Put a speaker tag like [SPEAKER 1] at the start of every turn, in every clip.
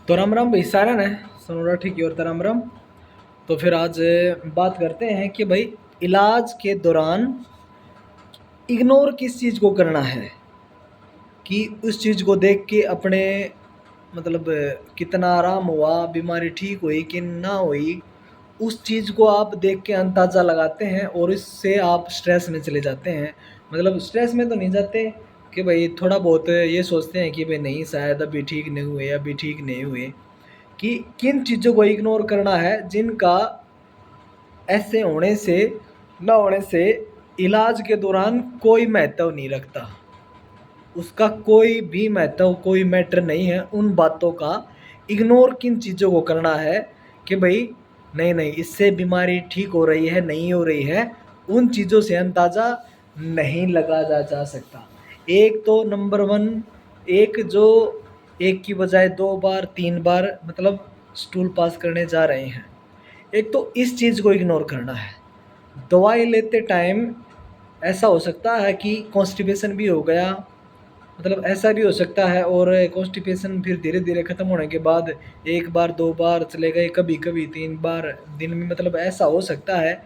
[SPEAKER 1] तो राम राम भाई सारा ने सोनोरा ठीक है और राम राम। तो फिर आज बात करते हैं कि भाई इलाज के दौरान इग्नोर किस चीज़ को करना है कि उस चीज़ को देख के अपने मतलब कितना आराम हुआ, बीमारी ठीक हुई कि ना हुई, उस चीज़ को आप देख के अंदाज़ा लगाते हैं और इससे आप स्ट्रेस में चले जाते हैं। मतलब स्ट्रेस में तो नहीं जाते कि भाई थोड़ा बहुत ये सोचते हैं कि भाई नहीं शायद अभी ठीक नहीं हुए, अभी ठीक नहीं हुए, कि किन चीज़ों को इग्नोर करना है जिनका ऐसे होने से ना होने से इलाज के दौरान कोई महत्व नहीं रखता, उसका कोई भी महत्व कोई मैटर नहीं है। उन बातों का इग्नोर किन चीज़ों को करना है कि भाई नहीं नहीं इससे बीमारी ठीक हो रही है नहीं हो रही है, उन चीज़ों से अंदाज़ा नहीं लगाया जा सकता। एक तो नंबर वन, एक जो एक की बजाय दो बार तीन बार मतलब स्टूल पास करने जा रहे हैं, एक तो इस चीज़ को इग्नोर करना है। दवाई लेते टाइम ऐसा हो सकता है कि कॉन्स्टिपेशन भी हो गया, मतलब ऐसा भी हो सकता है, और कॉन्स्टिपेशन फिर धीरे धीरे ख़त्म होने के बाद एक बार दो बार चले गए, कभी कभी तीन बार दिन में, मतलब ऐसा हो सकता है।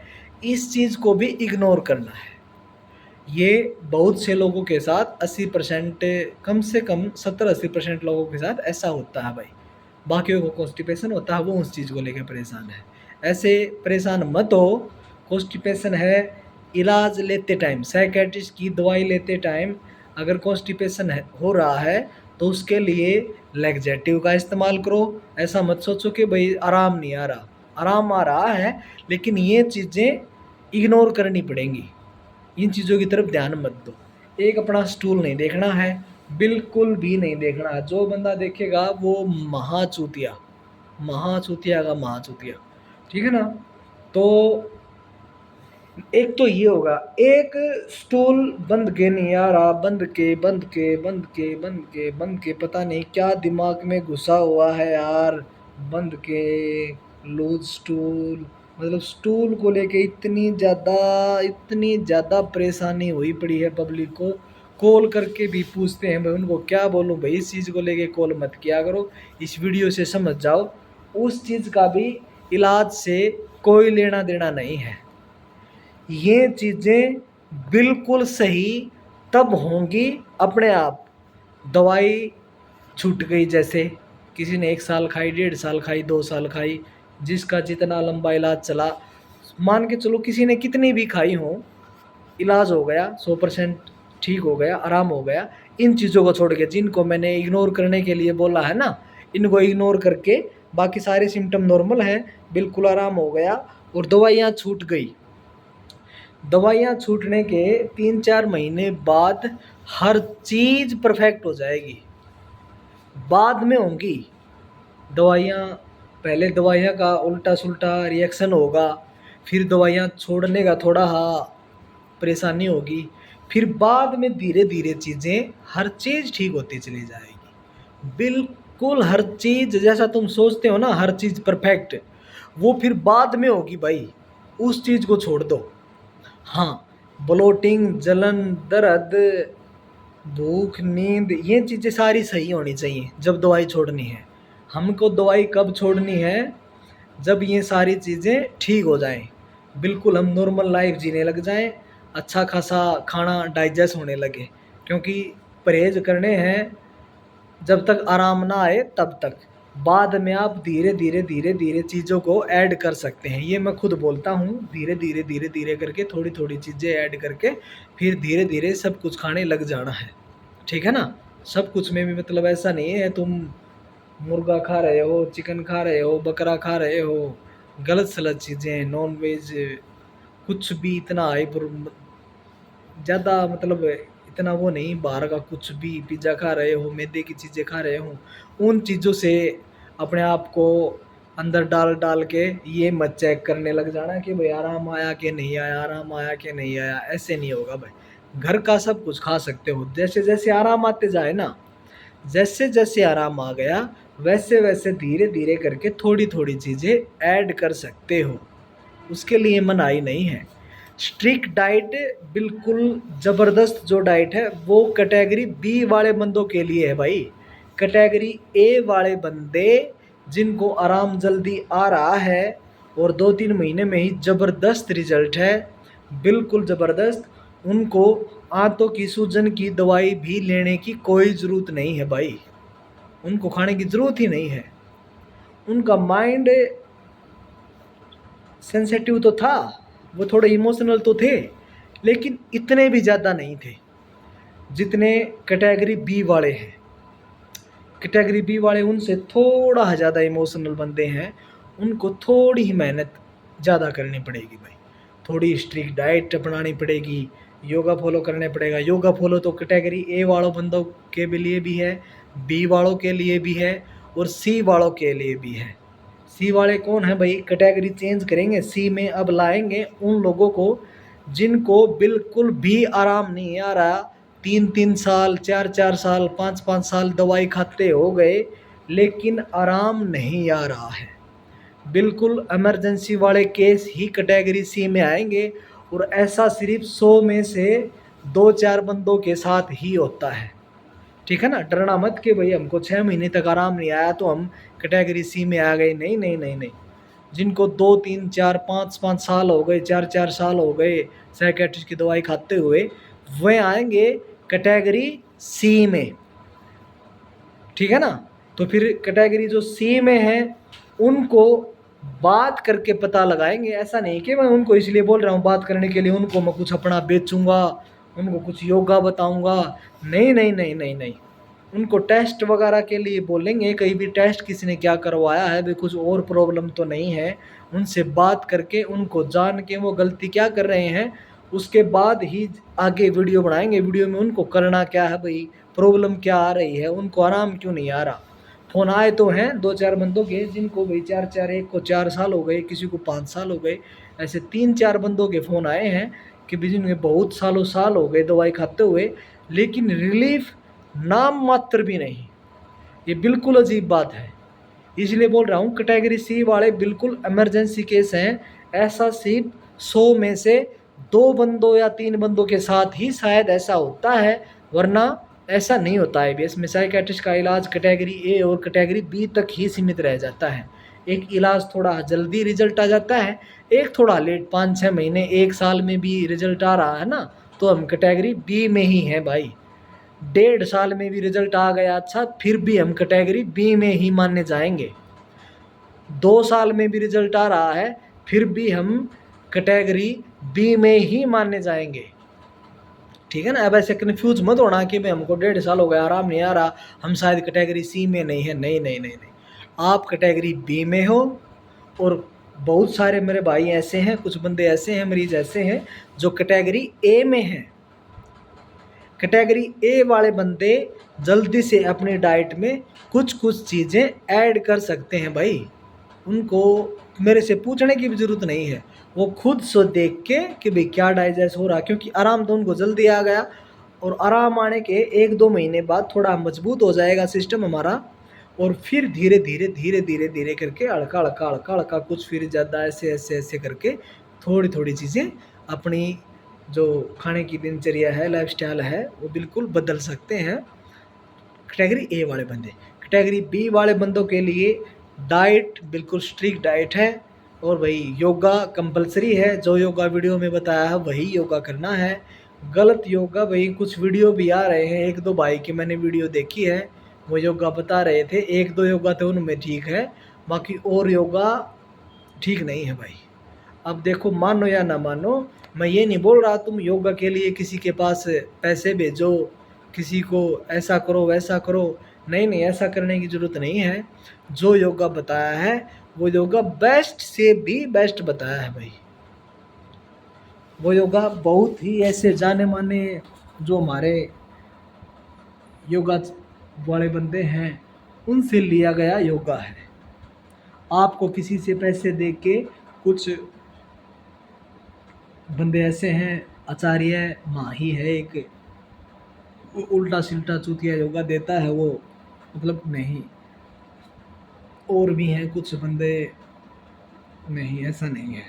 [SPEAKER 1] इस चीज़ को भी इग्नोर करना है। ये बहुत से लोगों के साथ 80%, कम से कम 70-80% लोगों के साथ ऐसा होता है भाई। बाकियों को कॉन्स्टिपेशन होता है, वो उस चीज़ को लेकर परेशान है। ऐसे परेशान मत हो। कॉन्स्टिपेशन है, इलाज लेते टाइम साइकेट्रिस्ट की दवाई लेते टाइम अगर कॉन्स्टिपेशन है हो रहा है तो उसके लिए लैक्सेटिव का इस्तेमाल करो। ऐसा मत सोचो कि भाई आराम नहीं आ रहा, आराम आ रहा है, लेकिन ये चीज़ें इग्नोर करनी पड़ेंगी। इन चीज़ों की तरफ ध्यान मत दो। एक अपना स्टूल नहीं देखना है, बिल्कुल भी नहीं देखना है। जो बंदा देखेगा वो महाचूतिया, महाचूतिया का महाचूतिया, ठीक है ना। तो एक तो ये होगा, एक स्टूल बंद के नहीं आ रहा, बंद के पता नहीं क्या दिमाग में घुसा हुआ है यार। बंद के लूज स्टूल, मतलब स्टूल को लेके इतनी ज़्यादा परेशानी हुई पड़ी है पब्लिक को। कॉल करके भी पूछते हैं भाई, उनको क्या बोलूं भाई, इस चीज़ को लेके कॉल मत किया करो, इस वीडियो से समझ जाओ। उस चीज़ का भी इलाज से कोई लेना देना नहीं है। ये चीज़ें बिल्कुल सही तब होंगी अपने आप। दवाई छूट गई, जैसे किसी ने 1 साल खाई, 1.5 साल खाई, 2 साल खाई, जिसका जितना लंबा इलाज चला, मान के चलो किसी ने कितनी भी खाई हो, इलाज हो गया 100%, ठीक हो गया, आराम हो गया। इन चीज़ों को छोड़ के जिनको मैंने इग्नोर करने के लिए बोला है ना, इनको इग्नोर करके बाकी सारे सिम्टम नॉर्मल हैं, बिल्कुल आराम हो गया और दवाइयाँ छूट गई। दवाइयाँ छूटने के 3-4 महीने बाद हर चीज़ परफेक्ट हो जाएगी, बाद में होंगी दवाइयाँ। पहले दवाइयाँ का उल्टा सुल्टा रिएक्शन होगा, फिर दवाइयाँ छोड़ने का थोड़ा परेशानी होगी, फिर बाद में धीरे धीरे चीज़ें हर चीज़ ठीक होती चली जाएगी। बिल्कुल हर चीज़ जैसा तुम सोचते हो ना, हर चीज़ परफेक्ट, वो फिर बाद में होगी भाई। उस चीज़ को छोड़ दो। हाँ, ब्लोटिंग, जलन, दर्द, भूख, नींद, ये चीज़ें सारी सही होनी चाहिए जब दवाई छोड़नी है। हमको दवाई कब छोड़नी है? जब ये सारी चीज़ें ठीक हो जाएं, बिल्कुल हम नॉर्मल लाइफ जीने लग जाएं, अच्छा खासा खाना डाइजेस्ट होने लगे। क्योंकि परहेज करने हैं जब तक आराम ना आए तब तक। बाद में आप धीरे धीरे धीरे धीरे चीज़ों को ऐड कर सकते हैं। ये मैं खुद बोलता हूँ, धीरे धीरे धीरे धीरे करके थोड़ी थोड़ी चीज़ें ऐड करके फिर धीरे धीरे सब कुछ खाने लग जाना है, ठीक है ना। सब कुछ में भी मतलब ऐसा नहीं है तुम मुर्गा खा रहे हो, चिकन खा रहे हो, बकरा खा रहे हो, गलत सलत चीज़ें, नॉन वेज, कुछ भी इतना हाई ज़्यादा मतलब इतना वो नहीं, बाहर का कुछ भी पिज़्ज़ा खा रहे हो, मैदे की चीज़ें खा रहे हो, उन चीज़ों से अपने आप को अंदर डाल डाल के ये मत चेक करने लग जाना कि भाई आराम आया कि नहीं आया, आराम आया कि नहीं आया। ऐसे नहीं होगा भाई। घर का सब कुछ खा सकते हो, जैसे जैसे आराम आते जाए ना, जैसे जैसे आराम आ गया वैसे वैसे धीरे धीरे करके थोड़ी थोड़ी चीज़ें ऐड कर सकते हो, उसके लिए मनाही नहीं है। स्ट्रिक्ट डाइट, बिल्कुल ज़बरदस्त जो डाइट है वो कैटेगरी बी वाले बंदों के लिए है भाई। कैटेगरी ए वाले बंदे जिनको आराम जल्दी आ रहा है और 2-3 महीने में ही ज़बरदस्त रिजल्ट है, बिल्कुल ज़बरदस्त, उनको आंतों की सूजन की दवाई भी लेने की कोई ज़रूरत नहीं है भाई, उनको खाने की ज़रूरत ही नहीं है। उनका माइंड सेंसिटिव तो था, वो थोड़े इमोशनल तो थे, लेकिन इतने भी ज़्यादा नहीं थे जितने कैटेगरी बी वाले हैं। कैटेगरी बी वाले उनसे थोड़ा ज़्यादा इमोशनल बंदे हैं, उनको थोड़ी ही मेहनत ज़्यादा करनी पड़ेगी भाई, थोड़ी स्ट्रिक्ट डाइट अपनानी पड़ेगी, योगा फॉलो करने पड़ेगा। योगा फॉलो तो कैटेगरी ए वालों बंदों के लिए भी है, बी वालों के लिए भी है और सी वालों के लिए भी है। सी वाले कौन है भाई? कैटेगरी चेंज करेंगे, सी में अब लाएंगे उन लोगों को जिनको बिल्कुल भी आराम नहीं आ रहा, 3-3 साल, 4-4 साल, 5-5 साल दवाई खाते हो गए लेकिन आराम नहीं आ रहा है। बिल्कुल इमरजेंसी वाले केस ही कैटेगरी सी में आएंगे और ऐसा सिर्फ 100 में से 2-4 बंदों के साथ ही होता है, ठीक है ना। डरना मत कि भाई हमको 6 महीने तक आराम नहीं आया तो हम कैटेगरी सी में आ गए, नहीं नहीं नहीं नहीं। जिनको 2-3-4-5-5 साल हो गए, 4-4 साल हो गए साइकेट्रिस्ट की दवाई खाते हुए, वह आएंगे कैटेगरी सी में, ठीक है ना। तो फिर कैटेगरी जो सी में है उनको बात करके पता लगाएंगे। ऐसा नहीं कि मैं उनको इसलिए बोल रहा हूँ बात करने के लिए, उनको मैं कुछ अपना बेचूंगा, उनको कुछ योगा बताऊंगा, नहीं नहीं नहीं नहीं नहीं। उनको टेस्ट वगैरह के लिए बोलेंगे, कहीं भी टेस्ट किसी ने क्या करवाया है भाई, कुछ और प्रॉब्लम तो नहीं है, उनसे बात करके उनको जान के वो गलती क्या कर रहे हैं उसके बाद ही आगे वीडियो बनाएंगे। वीडियो में उनको करना क्या है भाई, प्रॉब्लम क्या आ रही है, उनको आराम क्यों नहीं आ रहा। फ़ोन आए तो हैं 2-4 बंदों के जिनको भाई 4-4, एक को 4 साल हो गए, किसी को 5 साल हो गए, ऐसे 3-4 बंदों के फ़ोन आए हैं कि भाई जिनके बहुत सालों साल हो गए दवाई खाते हुए लेकिन रिलीफ नाम मात्र भी नहीं। ये बिल्कुल अजीब बात है, इसलिए बोल रहा हूँ कैटेगरी सी वाले बिल्कुल इमरजेंसी केस हैं। ऐसा सिर्फ 100 में से 2 बंदों या 3 बंदों के साथ ही शायद ऐसा होता है, वरना ऐसा नहीं होता है। इसमें साइकेट्रिस्ट का इलाज कैटेगरी ए और कैटेगरी बी तक ही सीमित रह जाता है। एक इलाज थोड़ा जल्दी रिजल्ट आ जाता है, एक थोड़ा लेट, 5-6 महीने 1 साल में भी रिजल्ट आ रहा है ना, तो हम कैटेगरी बी में ही हैं भाई। 1.5 साल में भी रिजल्ट आ गया अच्छा, फिर भी हम कैटेगरी बी में ही माने जाएंगे। 2 साल में भी रिजल्ट आ रहा है फिर भी हम कैटेगरी बी में ही माने जाएंगे, ठीक है ना। अब ऐसे कन्फ्यूज मत होना कि भाई हमको 1.5 साल हो गया आराम नहीं आ रहा, हम शायद कैटेगरी सी में नहीं है, नहीं नहीं नहीं नहीं, आप कैटेगरी बी में हो। और बहुत सारे मेरे भाई ऐसे हैं, कुछ बंदे ऐसे हैं, मरीज ऐसे हैं जो कैटेगरी ए में हैं। कैटेगरी ए वाले बंदे जल्दी से अपनी डाइट में कुछ कुछ चीज़ें ऐड कर सकते हैं भाई, उनको मेरे से पूछने की भी ज़रूरत नहीं है, वो खुद से देख के कि भाई क्या डाइजेस्ट हो रहा, क्योंकि आराम तो उनको जल्दी आ गया और आराम आने के 1-2 महीने बाद थोड़ा मजबूत हो जाएगा सिस्टम हमारा और फिर धीरे धीरे धीरे धीरे धीरे करके हल्का हल्का हल्का हल्का कुछ फिर ज़्यादा ऐसे ऐसे ऐसे करके थोड़ी थोड़ी चीज़ें अपनी जो खाने की दिनचर्या है, लाइफस्टाइल है, वो बिल्कुल बदल सकते हैं कैटेगरी ए वाले बंदे। कैटेगरी बी वाले बंदों के लिए डाइट बिल्कुल स्ट्रिक्ट डाइट है और भाई योगा कंपलसरी है, जो योगा वीडियो में बताया है वही योगा करना है। गलत योगा भाई कुछ वीडियो भी आ रहे हैं, 1-2 भाई की मैंने वीडियो देखी है, वो योगा बता रहे थे, 1-2 योगा तो उनमें ठीक है, बाकी और योगा ठीक नहीं है भाई। अब देखो मानो या ना मानो, मैं ये नहीं बोल रहा तुम योगा के लिए किसी के पास पैसे भेजो, किसी को ऐसा करो वैसा करो, नहीं नहीं, ऐसा करने की ज़रूरत नहीं है। जो योगा बताया है वो योगा बेस्ट से भी बेस्ट बताया है भाई। वो योगा बहुत ही ऐसे जाने माने जो हमारे योगा वाले बंदे हैं उनसे लिया गया योगा है। आपको किसी से पैसे दे के कुछ बंदे ऐसे हैं, आचार्य माही है एक, उल्टा सिल्टा चूतिया योगा देता है वो, मतलब नहीं, और भी हैं कुछ बंदे, नहीं ऐसा नहीं है।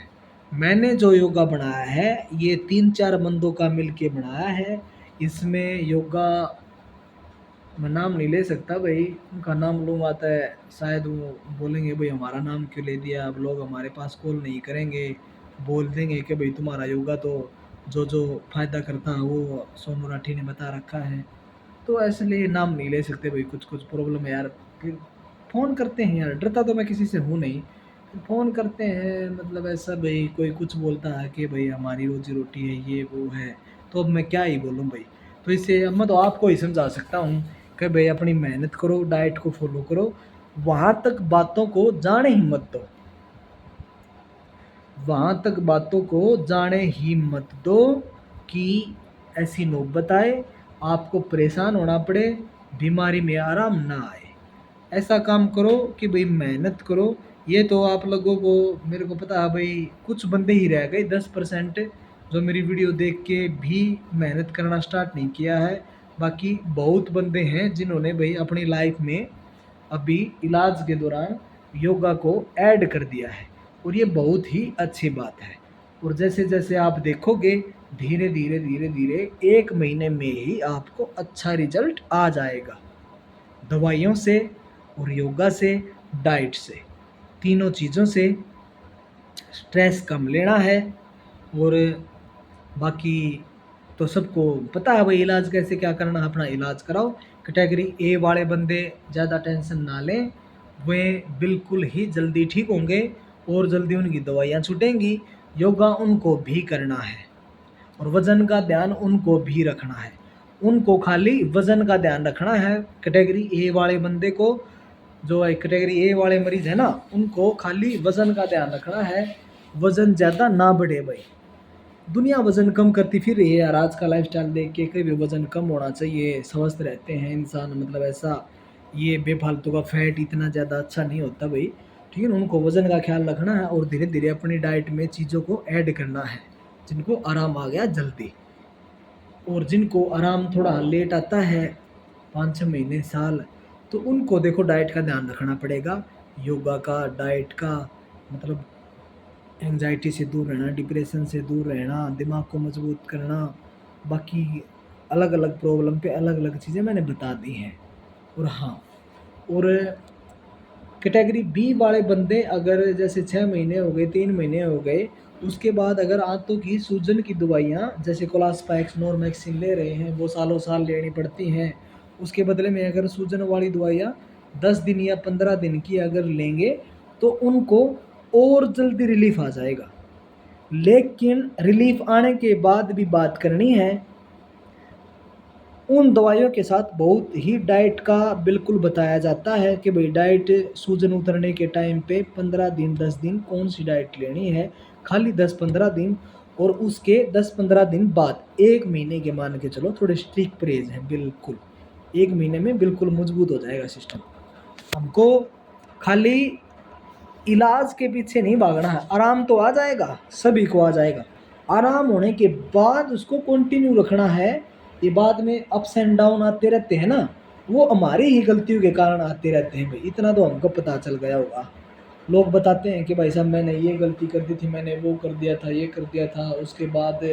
[SPEAKER 1] मैंने जो योगा बनाया है ये 3-4 बंदों का मिलके बनाया है। इसमें योगा मैं नाम नहीं ले सकता भाई, उनका नाम लूँगा तो शायद वो बोलेंगे भाई हमारा नाम क्यों ले दिया, अब लोग हमारे पास कॉल नहीं करेंगे, बोल देंगे कि भाई तुम्हारा योगा तो जो जो फ़ायदा करता है वो सोनू राठी ने बता रखा है। तो इसलिए नाम नहीं ले सकते भाई, कुछ कुछ प्रॉब्लम है यार। फिर फ़ोन करते हैं यार, डरता तो मैं किसी से हूँ नहीं, फिर फ़ोन करते हैं मतलब ऐसा भाई कोई कुछ बोलता है कि भाई हमारी रोजी रोटी है ये वो है, तो अब मैं क्या ही बोलूँ भाई। तो इससे अब मैं तो आपको ही समझा सकता हूँ कि भाई अपनी मेहनत करो, डाइट को फॉलो करो, वहाँ तक बातों को जाने ही मत दो, वहाँ तक बातों को जाने ही मत दो कि ऐसी नौबत आए, आपको परेशान होना पड़े, बीमारी में आराम ना आए। ऐसा काम करो कि भाई मेहनत करो। ये तो आप लोगों को, मेरे को पता है भाई कुछ बंदे ही रह गए 10% जो मेरी वीडियो देख के भी मेहनत करना स्टार्ट नहीं किया है। बाकी बहुत बंदे हैं जिन्होंने भाई अपनी लाइफ में अभी इलाज के दौरान योगा को ऐड कर दिया है, और ये बहुत ही अच्छी बात है। और जैसे जैसे आप देखोगे धीरे धीरे धीरे धीरे 1 महीने में ही आपको अच्छा रिजल्ट आ जाएगा, दवाइयों से और योगा से, डाइट से, तीनों चीज़ों से। स्ट्रेस कम लेना है, और बाकी तो सबको पता है भाई इलाज कैसे क्या करना है, अपना इलाज कराओ। कैटेगरी ए वाले बंदे ज़्यादा टेंशन ना लें, वे बिल्कुल ही जल्दी ठीक होंगे और जल्दी उनकी दवाइयाँ छूटेंगी। योगा उनको भी करना है और वज़न का ध्यान उनको भी रखना है, उनको खाली वज़न का ध्यान रखना है। कैटेगरी ए वाले बंदे को, जो कैटेगरी ए वाले मरीज़ है ना, उनको खाली वज़न का ध्यान रखना है, वज़न ज़्यादा ना बढ़े भाई। दुनिया वज़न कम करती फिर रही है यार, आज का लाइफ़स्टाइल देख के कभी वज़न कम होना चाहिए, स्वस्थ रहते हैं इंसान, मतलब ऐसा ये बेफालतू का फैट इतना ज़्यादा अच्छा नहीं होता भाई। ठीक है ना, उनको वज़न का ख्याल रखना है और धीरे धीरे अपनी डाइट में चीज़ों को ऐड करना है, जिनको आराम आ गया जल्दी, और जिनको आराम थोड़ा लेट आता है 5-6 महीने साल, तो उनको देखो डाइट का ध्यान रखना पड़ेगा, योगा का, डाइट का, मतलब एंग्जाइटी से दूर रहना, डिप्रेशन से दूर रहना, दिमाग को मजबूत करना। बाकी अलग अलग प्रॉब्लम पे अलग अलग चीज़ें मैंने बता दी हैं। और हाँ, और कैटेगरी बी वाले बंदे अगर जैसे 6 महीने हो गए, 3 महीने हो गए, उसके बाद अगर आंतों की सूजन की दवाइयाँ जैसे कोलास्पैक्स, नॉर्मेक्सिन ले रहे हैं, वो सालों साल लेनी पड़ती हैं, उसके बदले में अगर सूजन वाली दवाइयाँ 10 दिन या 15 दिन की अगर लेंगे तो उनको और जल्दी रिलीफ आ जाएगा। लेकिन रिलीफ आने के बाद भी बात करनी है, उन दवाइयों के साथ बहुत ही डाइट का बिल्कुल बताया जाता है कि भाई डाइट सूजन उतरने के टाइम पे 15 दिन 10 दिन कौन सी डाइट लेनी है, खाली 10-15 दिन, और उसके 10-15 दिन बाद 1 महीने के मान के चलो, थोड़े स्ट्रिक्ट परहेज हैं बिल्कुल, 1 महीने में बिल्कुल मजबूत हो जाएगा सिस्टम। हमको खाली इलाज के पीछे नहीं भागना है, आराम तो आ जाएगा, सभी को आ जाएगा, आराम होने के बाद उसको कंटिन्यू रखना है। ये बाद में अप्स एंड डाउन आते रहते हैं ना, वो हमारी ही गलतियों के कारण आते रहते हैं भाई, इतना तो हमको पता चल गया होगा। लोग बताते हैं कि भाई साहब मैंने ये गलती कर दी थी, मैंने वो कर दिया था, ये कर दिया था, उसके बाद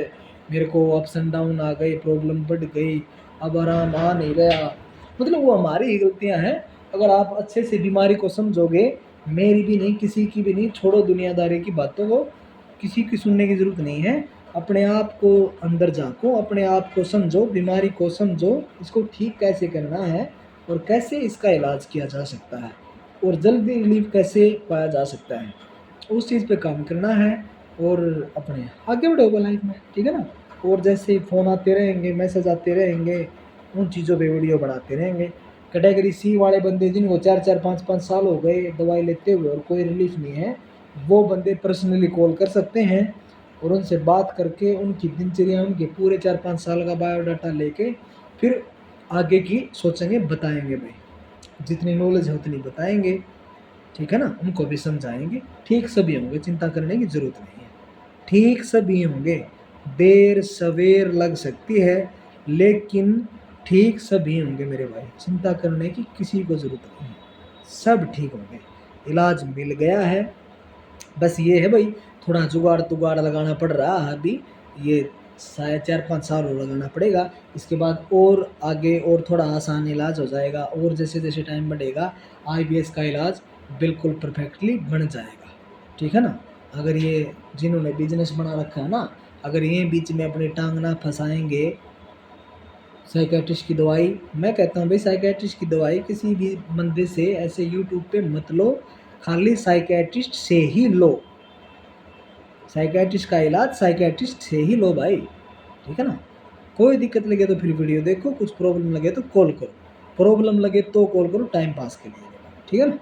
[SPEAKER 1] मेरे को अप्स एंड डाउन आ गए, प्रॉब्लम बढ़ गई, अब आराम आ नहीं रहा, मतलब वो हमारी ही गलतियां हैं। अगर आप अच्छे से बीमारी को समझोगे, मेरी भी नहीं, किसी की भी नहीं, छोड़ो दुनियादारी की बातों को, किसी की सुनने की ज़रूरत नहीं है, अपने आप को अंदर झांको, अपने आप को समझो, बीमारी को समझो, इसको ठीक कैसे करना है और कैसे इसका इलाज किया जा सकता है और जल्दी रिलीफ कैसे पाया जा सकता है, उस चीज़ पे काम करना है और अपने आगे बढ़ोगे लाइफ में। ठीक है ना, और जैसे फ़ोन आते रहेंगे, मैसेज आते रहेंगे, उन चीज़ों पे वीडियो बनाते रहेंगे। कैटेगरी सी वाले बंदे जिनको 4-4 5-5 साल हो गए दवाई लेते हुए और कोई रिलीफ नहीं है, वो बंदे पर्सनली कॉल कर सकते हैं और उनसे बात करके उनकी दिनचर्या, उनके पूरे 4-5 साल का बायोडाटा लेके फिर आगे की सोचेंगे, बताएंगे भाई, जितनी नॉलेज है उतनी बताएंगे। ठीक है ना, उनको भी समझाएंगे, ठीक सभी होंगे, चिंता करने की ज़रूरत नहीं है, ठीक सभी होंगे। देर सवेर लग सकती है लेकिन ठीक सभी होंगे मेरे भाई, चिंता करने की किसी को ज़रूरत नहीं है, सब ठीक होंगे, इलाज मिल गया है। बस ये है भाई, थोड़ा जुगाड़ तुगाड़ लगाना पड़ रहा है अभी, ये शायद 4-5 साल और लगाना पड़ेगा। इसके बाद और आगे और थोड़ा आसान इलाज हो जाएगा, और जैसे जैसे टाइम बढ़ेगा आईबीएस का इलाज बिल्कुल परफेक्टली बन जाएगा, ठीक है ना। अगर ये जिन्होंने बिजनेस बना रखा है ना, अगर ये बीच में अपनी टांग ना फंसाएंगे, साइकेट्रिस्ट की दवाई, मैं कहता हूँ भाई साइकेट्रिस्ट की दवाई किसी भी बंदे से ऐसे यूट्यूब पे मत लो, खाली साइकेट्रिस्ट से ही लो। साइकेट्रिस्ट का इलाज साइकेट्रिस्ट से ही लो भाई, ठीक है ना। कोई दिक्कत लगे तो फिर वीडियो देखो, कुछ प्रॉब्लम लगे तो कॉल करो, प्रॉब्लम लगे तो कॉल करो टाइम पास के लिए, ठीक है ना।